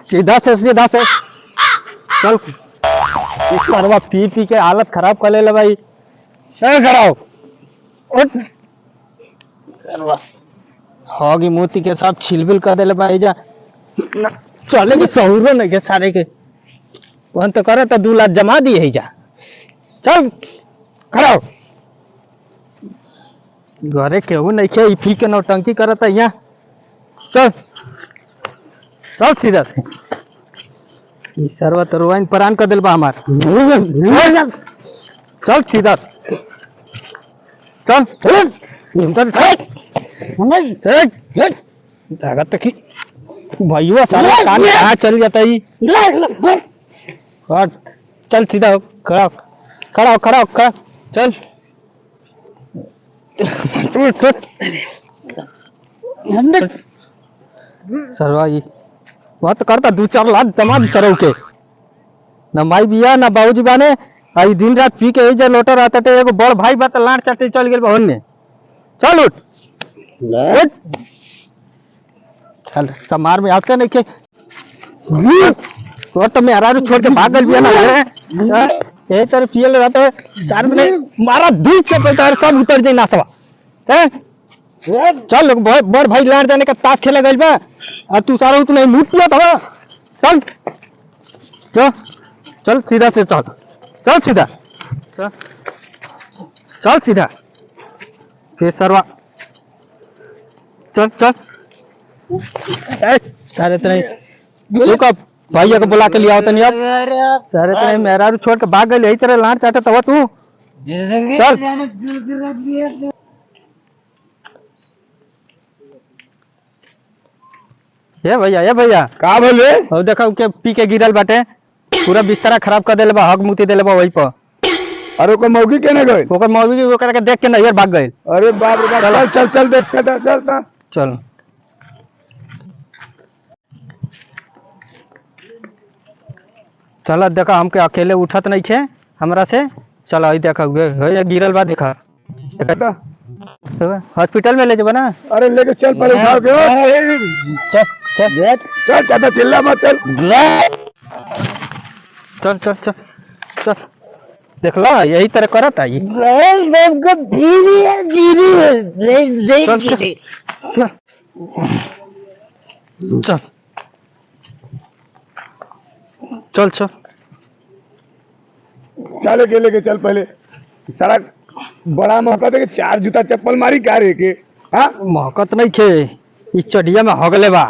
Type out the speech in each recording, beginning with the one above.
सीधा से चल। इस परवा पी पी के हालत खराब कर ले भाई। खराब होगी मोती के साथ छिलबिल कर दे भाई जा चले के सहूरो नहीं के सारे के वन तो करे तो 2 लाख जमा दिए ही जा। चल खड़ा घरे केहू नहीं खे पी के नौटंकी करता यहाँ। चल चल सीधा से सर्व तरवाइन परान कर दिल बा हमार। चल सीधा चल लागत की भैया सारा कान कहाँ चल जाता ही। चल सीधा हो खड़ा खड़ा खड़ा खड़ा चल सरवा ये बात करता 2-4 लाख जमा दी सरव के न माई बिया न बाबूजी बाने आई दिन रात पी के जा लोटा रहता टे एगो बड़ भाई बात लाट चाटे चल गेल बहन ने। चल उठ चल समार में आते नहीं के तो मैं हरारू छोड़ के भाग गल बिया ना ये तरह पियल रहता है सारे दिन मारा धूप से पड़ता है सब उतर जाए नासवा है। चल बड़ भाई लाट जाने का ताश खेले गइल बा और तू सारा तू नहीं मुट पिया था। चल चल सीधा से चल चल सीधा चल चल सीधा फिर सरवा चल चल सारे तरह रुक भैया को बुला के लिया होता नहीं अब सारे तरह मेरा छोड़ के भाग गए यही तरह लाट चाहता तब तू चल। ये भैया का बोले और देखा के पी के गिरल बाटे पूरा बिस्तरा खराब कर देले बा हग मुती देले बा वही पर। अरे को मौगी केने गए ओकर मौगी ओकरा के देख के नैयर भाग गए। अरे बाप रे बाप चल चल देख के चल चल चल देखा हमके अकेले उठत नहीं खे हमरा से। चल आई देखा गिरल बा देखा हॉस्पिटल में ले जाबा ना। अरे लेके चल पहले उठाओ के चल चल चल ज्यादा चिल्ला मत चल चल चल चल चल देख लो यही तरह करत आई। चल चल चल चल चल के लेके चल पहले सड़क बड़ा मौका दे 4 जूता चप्पल मारी का रे के। हाँ महकत नहीं खे इस चढ़िया में हगले बा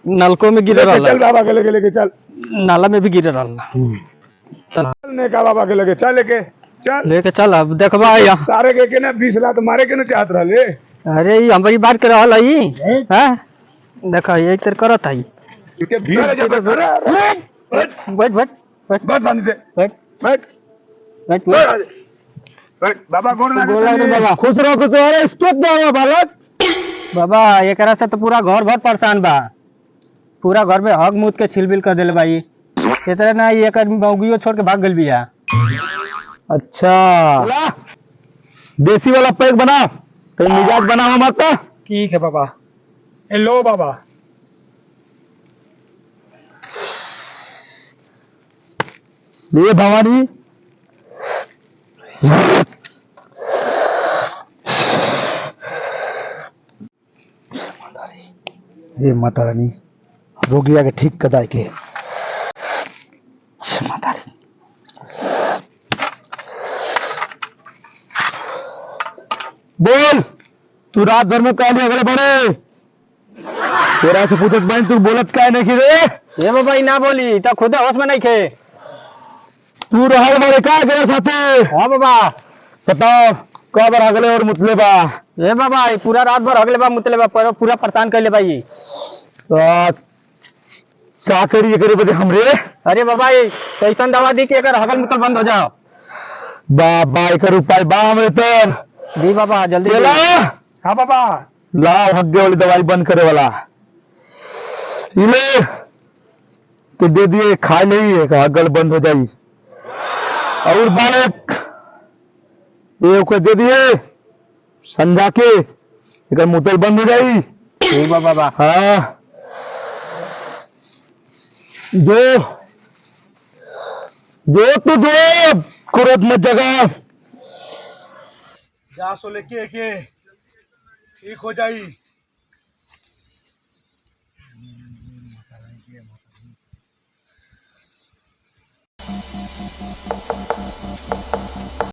नलकों में गिरे रहल चल बाबा के लेके चल नाला में भी गिरे रहल चल ने का बाबा के लेके चल अब देखबा यहाँ सारे के ना 20 लाख मारे के ना चाहत रहले। अरे ये हमारी बात कर रहा है हैं देखा यही तर करत आई। बैठ बैठ बैठ बैठ बांध दे बैठ बैठ बैठ बैठ बाबा गोड़ बाबा खुश रहो अरे स्टॉप दो बालक बाबा एकरा से तो पूरा घर भर परेशान बा पूरा घर में हग मुत के छिलबिल कर देले भाई इतना ना ये एक मौगियो छोड़ के भाग गल बिया। अच्छा देसी वाला पैक बना तो मिजाज बना मत। ठीक है बाबा। हेलो बाबा ये भवानी ये माता रानी रोगिया के ठीक कदाई के माता रानी बोल तू रात भर में काली अगले बढ़े तेरा से पूछत बहन तू बोलत क्या नहीं रे ये बाबा ना बोली तो खुद होश में नहीं खे तू रहल मारे का गया साथे। हाँ बाबा बताओ कब अगले और मुतले बा ये बाबा पूरा रात भर अगले बा मुतले बा पूरा परेशान कर ले भाई। क्या करिए करे बदे हमरे। अरे बाबा कैसा दवा दी कि अगर हगल मुतल बंद हो जाओ। बाबा एक उपाय बा हमरे तर दी बाबा जल्दी ला। हाँ बाबा लाओ हग्गे वाली दवाई बंद करे वाला ले तो दे दिए खा नहीं है हगल बंद हो जाई और बालक ये को दे दिए समझा के अगर मुतल बंद हो जाई। ठीक बाबा। हाँ जो जो तू जो कुरत मत जगा। जा सो लेके के ठीक हो जाई।